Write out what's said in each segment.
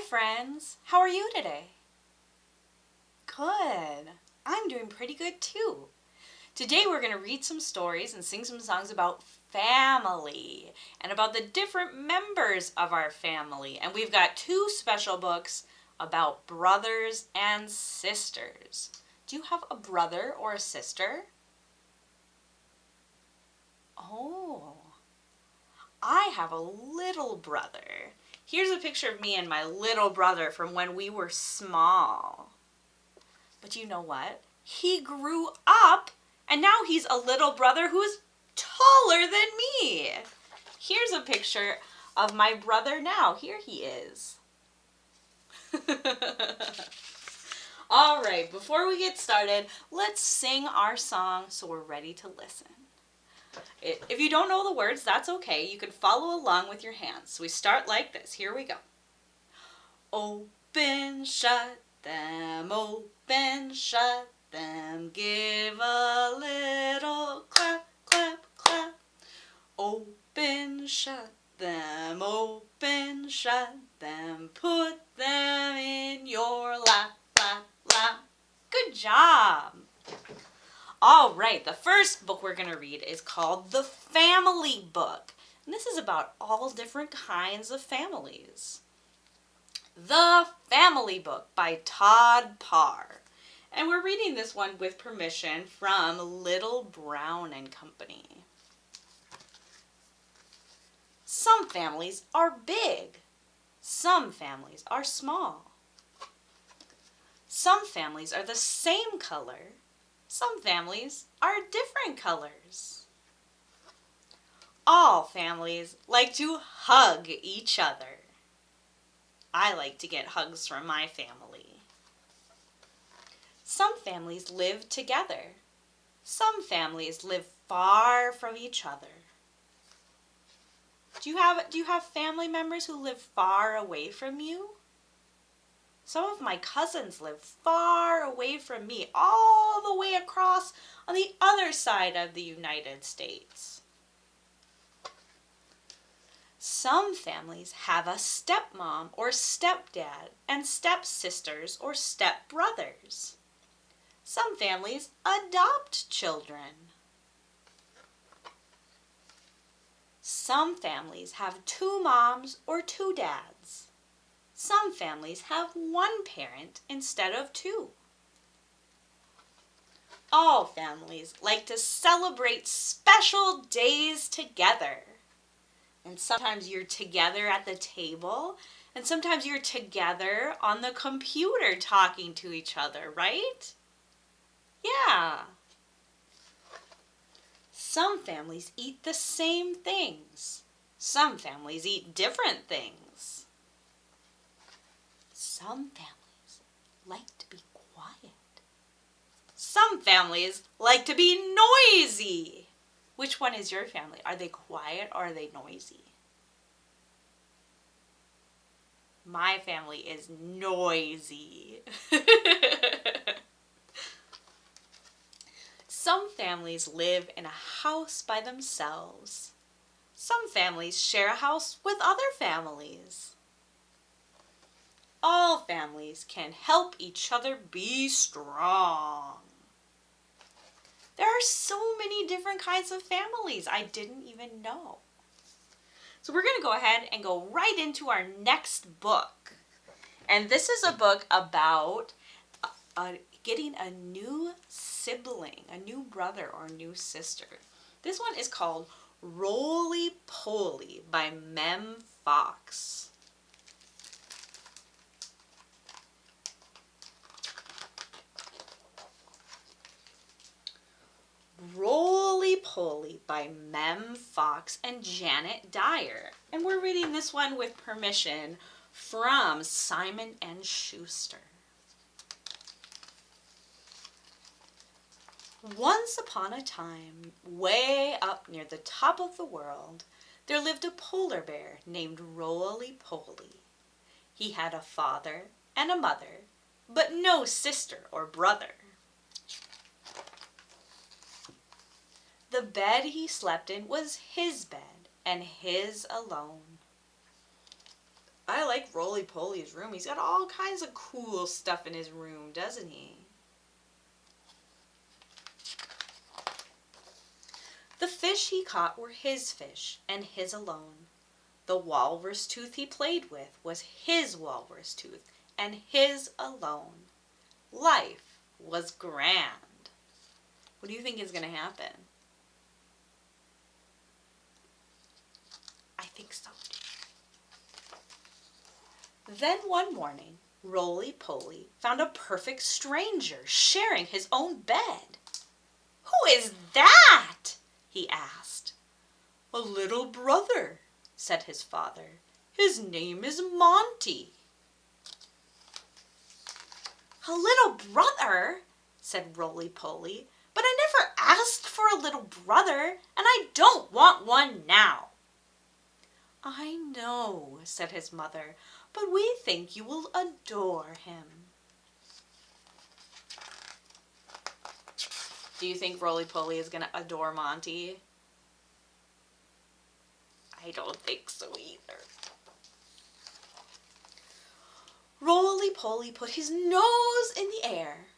friends. How are you today? Good. I'm doing pretty good too. Today we're going to read some stories and sing some songs about family and about the different members of our family. And we've got two special books about brothers and sisters. Do you have a brother or a sister? Oh, I have a little brother. Here's a picture of me and my little brother from when we were small. But you know what? He grew up and now he's a little brother who is taller than me. Here's a picture of my brother now. Here he is. All right, before we get started, let's sing our song so we're ready to listen. If you don't know the words, that's okay. You can follow along with your hands. So we start like this. Here we go. Open, shut them, open, shut them. Give a little clap, clap, clap. Open, shut them, open, shut them. Put them in your lap, lap, lap. Good job. All right, the first book we're going to read is called The Family Book. And this is about all different kinds of families. The Family Book by Todd Parr. And we're reading this one with permission from Little Brown and Company. Some families are big. Some families are small. Some families are the same color. Some families are different colors. All families like to hug each other. I like to get hugs from my family. Some families live together. Some families live far from each other. Do you have family members who live far away from you? Some of my cousins live far away from me, all the way across on the other side of the United States. Some families have a stepmom or stepdad and stepsisters or stepbrothers. Some families adopt children. Some families have two moms or two dads. Some families have one parent instead of two. All families like to celebrate special days together. And sometimes you're together at the table, and sometimes you're together on the computer talking to each other, right? Yeah. Some families eat the same things. Some families eat different things. Some families like to be quiet. Some families like to be noisy. Which one is your family? Are they quiet or are they noisy? My family is noisy. Some families live in a house by themselves. Some families share a house with other families. All families can help each other be strong. There are so many different kinds of families I didn't even know. So we're going to go ahead and go right into our next book. And this is a book about getting a new sibling, a new brother or new sister. This one is called Roly Poly by Mem Fox. Roly Poly by Mem Fox and Janet Dyer. And we're reading this one with permission from Simon & Schuster. Once upon a time, way up near the top of the world, there lived a polar bear named Roly Poly. He had a father and a mother, but no sister or brother. The bed he slept in was his bed and his alone. I like Roly-Poly's room. He's got all kinds of cool stuff in his room, doesn't he? The fish he caught were his fish, and his alone. The walrus tooth he played with was his walrus tooth, and his alone. Life was grand. What do you think is going to happen? I think so. Then one morning, Roly-Poly found a perfect stranger sharing his own bed. "Who is that?" he asked. "A little brother," said his father. "His name is Monty." "A little brother?" said Roly-Poly. "But I never asked for a little brother, and I don't want one now." "I know," said his mother, "but we think you will adore him." Do you think Roly-Poly is going to adore Monty? I don't think so either. Roly-Poly put his nose in the air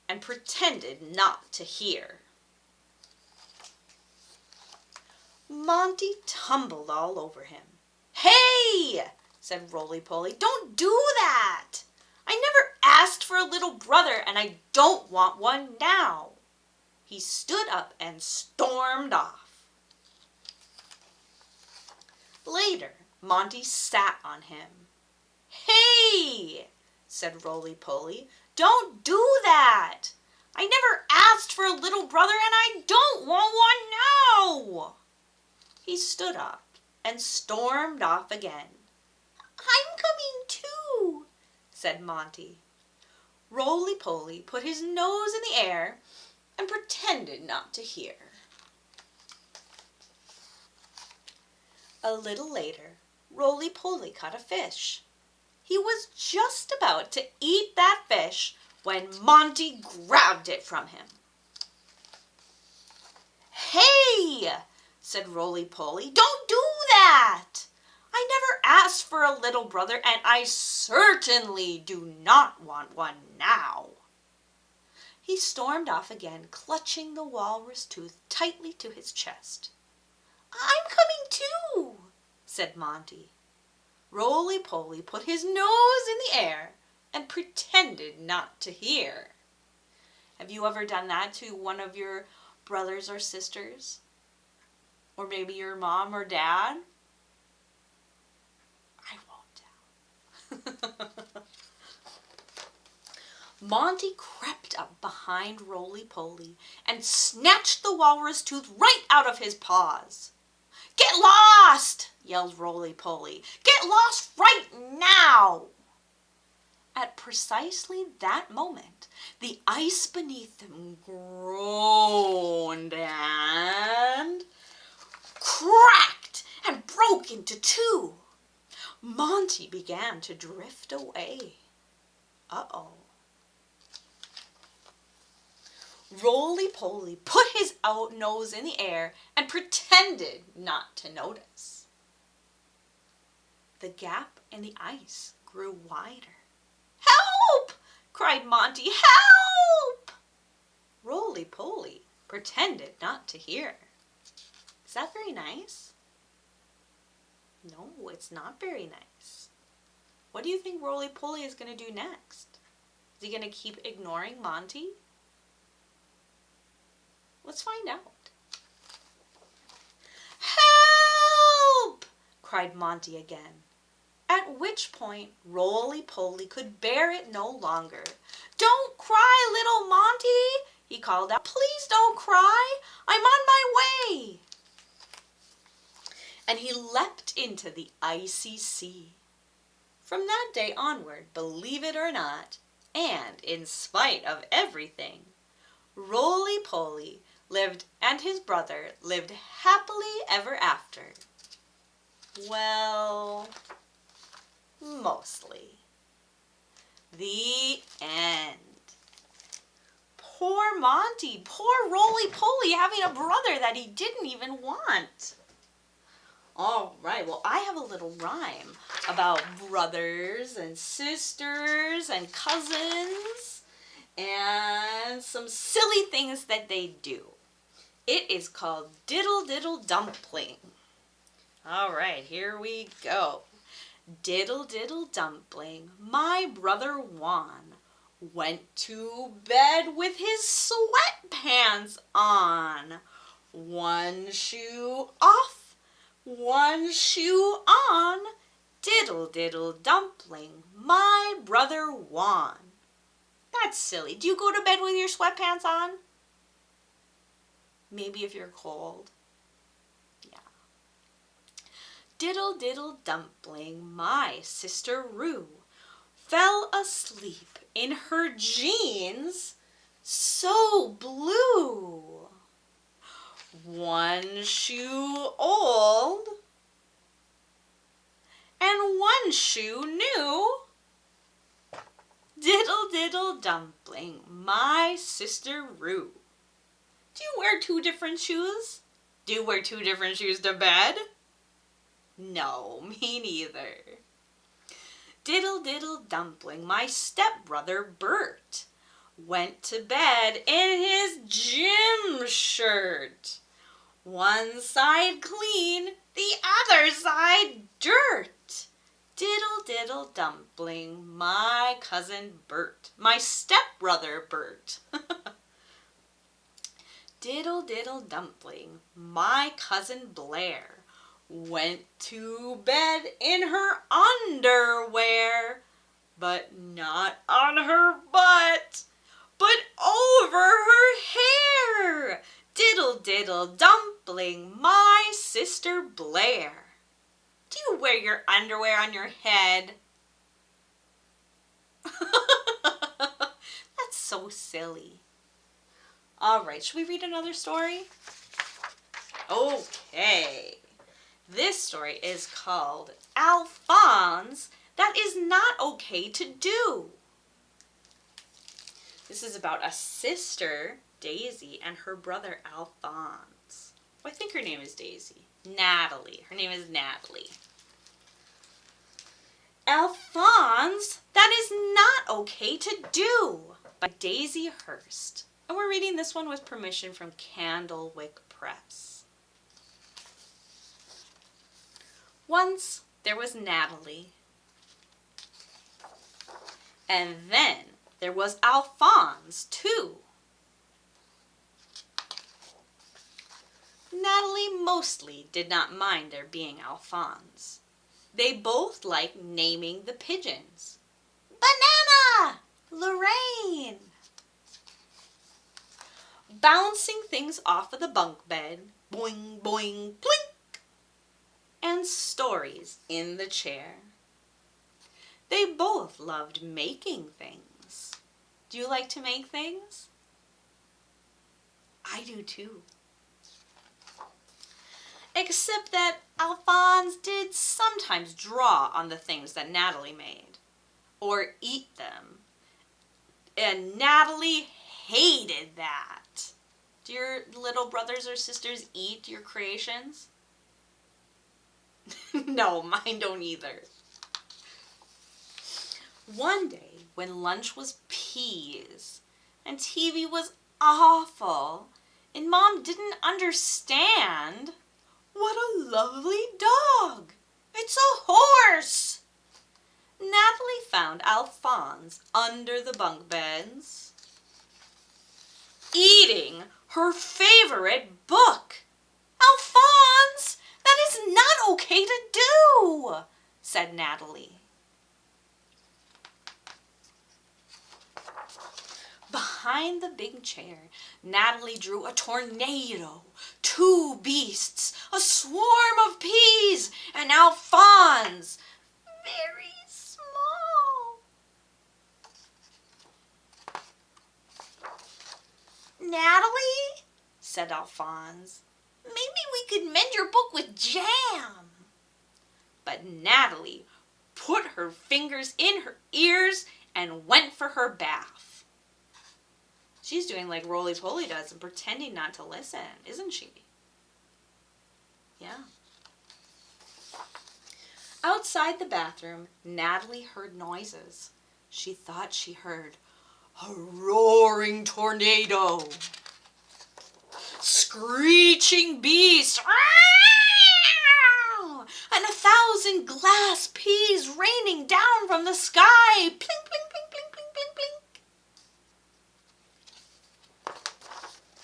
and pretended not to hear. Monty tumbled all over him. "Hey!" said Roly-Poly, "don't do that! I never asked for a little brother, and I don't want one now." He stood up and stormed off. Later, Monty sat on him. "Hey!" said Roly-Poly, "don't do that! I never asked for a little brother, and I don't want one now." He stood up and stormed off again. "I'm coming too," said Monty. Roly-Poly put his nose in the air and pretended not to hear. A little later, Roly-Poly caught a fish. He was just about to eat that fish when Monty grabbed it from him. "Hey!" said Roly-Poly, "don't do that! I never asked for a little brother, and I certainly do not want one now." He stormed off again, clutching the walrus tooth tightly to his chest. "I'm coming too," said Monty. Roly-Poly put his nose in the air and pretended not to hear. Have you ever done that to one of your brothers or sisters? Or maybe your mom or dad? I won't tell. Monty crept up behind Roly-Poly and snatched the walrus tooth right out of his paws. "Get lost!" yelled Roly-Poly. "Get lost right now!" At precisely that moment, the ice beneath them groaned and cracked and broke into two. Monty began to drift away. Uh-oh. Roly-Poly put his nose in the air and pretended not to notice. The gap in the ice grew wider. "Help!" cried Monty. "Help!" Roly-Poly pretended not to hear. Is that very nice? No, it's not very nice. What do you think Roly-Poly is going to do next? Is he going to keep ignoring Monty? Let's find out. "Help!" cried Monty again, at which point Roly-Poly could bear it no longer. "Don't cry, little Monty," he called out. "Please don't cry. I'm on my way." And he leapt into the icy sea. From that day onward, believe it or not, and in spite of everything, Roly-Poly and his brother lived happily ever after. Well, mostly. The end. Poor Monty, poor Roly-Poly having a brother that he didn't even want. All right, well, I have a little rhyme about brothers and sisters and cousins and some silly things that they do. It is called Diddle Diddle Dumpling. All right, here we go. Diddle Diddle Dumpling, my brother Juan, went to bed with his sweatpants on. One shoe off, one shoe on. Diddle Diddle Dumpling, my brother Juan. That's silly. Do you go to bed with your sweatpants on? Maybe if you're cold. Yeah. Diddle Diddle Dumpling, my sister Rue, fell asleep in her jeans so blue. One shoe old and one shoe new. Diddle Diddle Dumpling, my sister Rue. Do you wear two different shoes? Do you wear two different shoes to bed? No, me neither. Diddle Diddle Dumpling, my stepbrother Bert, went to bed in his gym shirt. One side clean, the other side dirt. Diddle Diddle Dumpling, my cousin Bert, my stepbrother Bert. Diddle Diddle Dumpling, my cousin Blair, went to bed in her underwear, but not on her butt, but over her hair. Diddle Diddle Dumpling, my sister Blair. Do you wear your underwear on your head? That's so silly. All right, should we read another story? Okay. This story is called Alphonse, That Is Not Okay to Do. This is about a sister, Daisy, and her brother Alphonse. I think her name is Daisy. Natalie. Her name is Natalie. Alphonse, That Is Not Okay to Do by Daisy Hurst. And we're reading this one with permission from Candlewick Press. Once there was Natalie. And then there was Alphonse, too. Natalie mostly did not mind there being Alphonse. They both liked naming the pigeons. Banana! Lorraine! Bouncing things off of the bunk bed. Boing, boing, plink! And stories in the chair. They both loved making things. Do you like to make things? I do too. Except that Alphonse did sometimes draw on the things that Natalie made, or eat them. And Natalie hated that. Do your little brothers or sisters eat your creations? No, mine don't either. One day, when lunch was peas, and TV was awful, and Mom didn't understand, what a lovely dog! It's a horse! Natalie found Alphonse under the bunk beds, eating her favorite book. Alphonse, that is not okay to do, said Natalie. Behind the big chair, Natalie drew a tornado, 2 beasts, a swarm of peas, and Alphonse, very small. Natalie, said Alphonse, maybe we could mend your book with jam. But Natalie put her fingers in her ears and went for her bath. She's doing like Roly-Poly does and pretending not to listen, isn't she? Yeah. Outside the bathroom, Natalie heard noises. She thought she heard a roaring tornado, screeching beasts, and 1,000 glass peas raining down from the sky. Plink, plink, plink, plink, plink, plink, plink.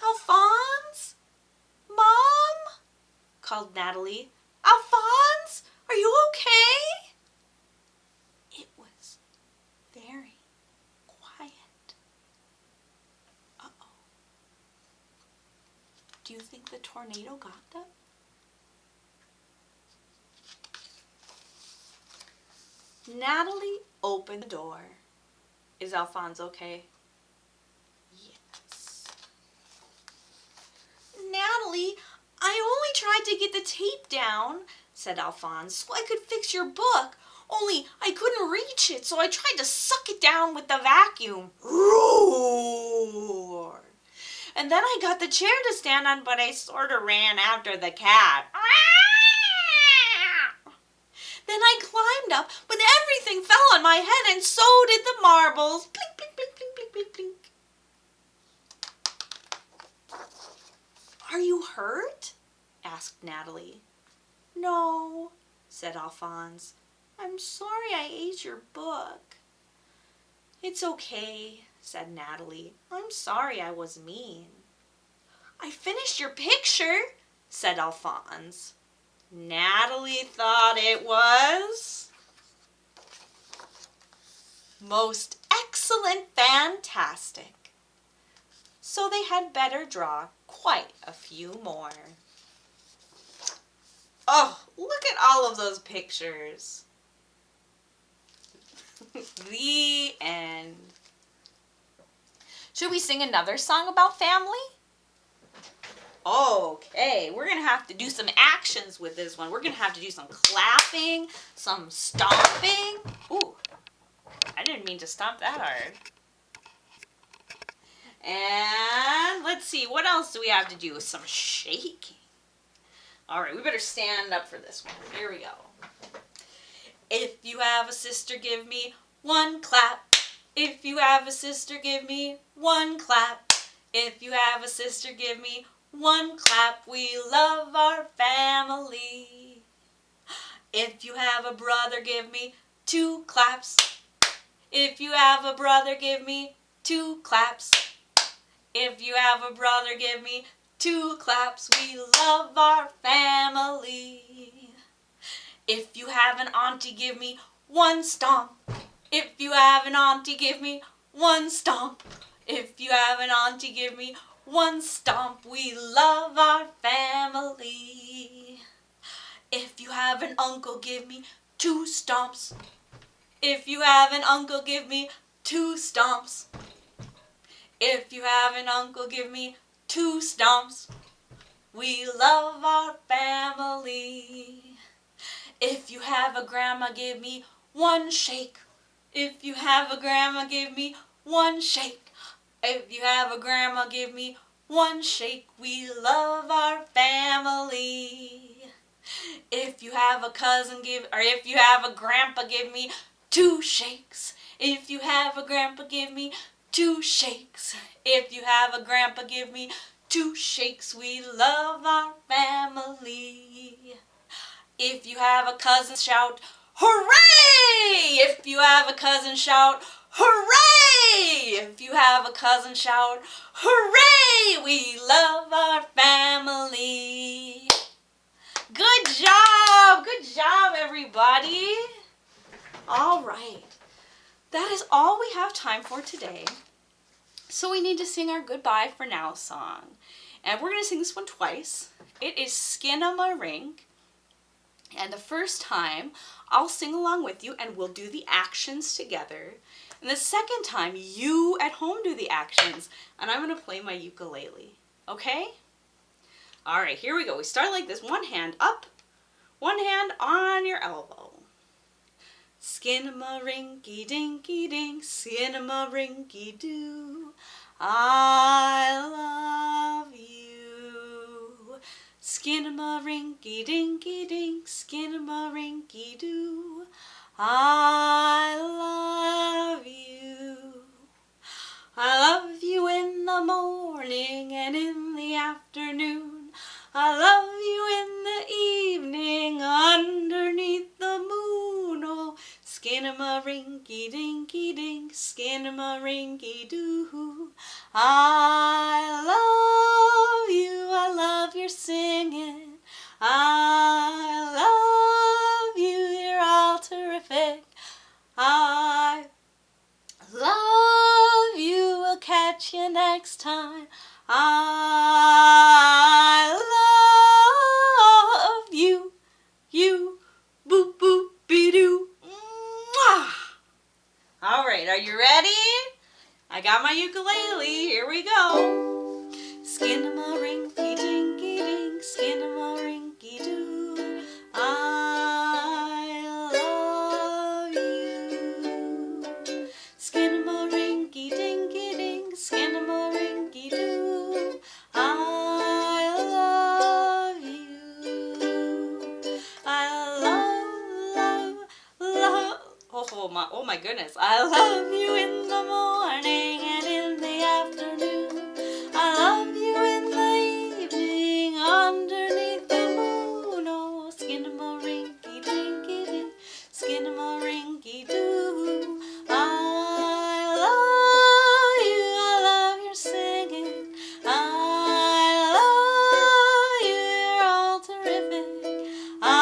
Alphonse? Mom? Called Natalie. Alphonse, are you okay? It was very quiet. Uh-oh. Do you think the tornado got them? Natalie opened the door. Is Alphonse okay? Yes. Natalie, I only tried to get the tape down, said Alphonse, so I could fix your book. Only I couldn't reach it, so I tried to suck it down with the vacuum. Roar! And then I got the chair to stand on, but I sort of ran after the cat. Then I climbed up, but everything fell on my head, and so did the marbles. Blink, blink, blink, blink, blink, blink, blink. Are you hurt? Asked Natalie. No, said Alphonse. I'm sorry I ate your book. It's okay, said Natalie. I'm sorry I was mean. I finished your picture, said Alphonse. Natalie thought it was most excellent, fantastic. So they had better draw quite a few more. Oh, look at all of those pictures. The end. Should we sing another song about family? Okay, we're going to have to do some actions with this one. We're going to have to do some clapping, some stomping. Ooh, I didn't mean to stomp that hard. And let's see, what else do we have to do? Some shaking. All right, we better stand up for this one. Here we go. If you have a sister, give me one clap. If you have a sister, give me one clap. If you have a sister, give me one clap. We love our family. If you have a brother, give me two claps. If you have a brother, give me two claps. If you have a brother, give me two claps. We love our family. If you have an auntie, give me one stomp. If you have an auntie, give me one stomp. If you have an auntie, give me one stomp. We love our family. If you have an uncle, give me two stomps. If you have an uncle, give me two stomps. If you have an uncle, give me two stomps. We love our family. If you have a grandma, give me one shake. If you have a grandma, give me one shake. If you have a grandma, give me one shake. We love our family. If you have a cousin, if you have a grandpa, give me two shakes. If you have a grandpa, give me two shakes. If you have a grandpa, give me two shakes. We love our family. If you have a cousin, shout, hooray! If you have a cousin, shout, hooray! If you have a cousin, shout, hooray! We love our family. Good job, everybody. All right, that is all we have time for today. So we need to sing our goodbye for now song. And we're going to sing this one twice. It is Skin-a-ma-rink. And the first time, I'll sing along with you and we'll do the actions together. And the second time, you at home do the actions. And I'm going to play my ukulele. Okay? All right, here we go. We start like this. One hand up, one hand on your elbow. Skin-a-ma-rinky-dinky-dink, skin-a-ma-rinky-doo. I love you. Skinnamarink-a-dinky-dink, skinnamarink-a-doo. I love you. I love you in the morning and in the afternoon. I love you in the evening underneath the moon. Oh, skinnamarink-a-dinky-dink, skinnamarink-a-doo. I love you. I love your singing. I love you. You're all terrific. I love you. I'll catch you next time. I love you. You. Boop boop be doo. All right, are you ready? I got my ukulele. Here we go. Skinnamarink-a-dinky-dink, skinnamarink-a-doo. I love you. Skinnamarink-a-dinky-dink, skinnamarink-a-doo. I love you. I love. Oh my goodness. I love you in the morning and in the afternoon. I love you in the evening underneath the moon. Oh, skinnamarink-a-dinky-dink, skinnamarink-a-doo. I love you. I love your singing. I love you. You're all terrific. I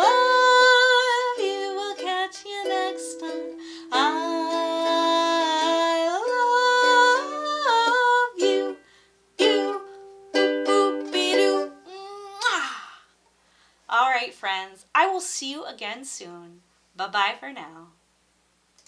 love you. We'll catch you next time. I love you. You. Boop boop be doo. All right, friends. I will see you again soon. Bye-bye for now.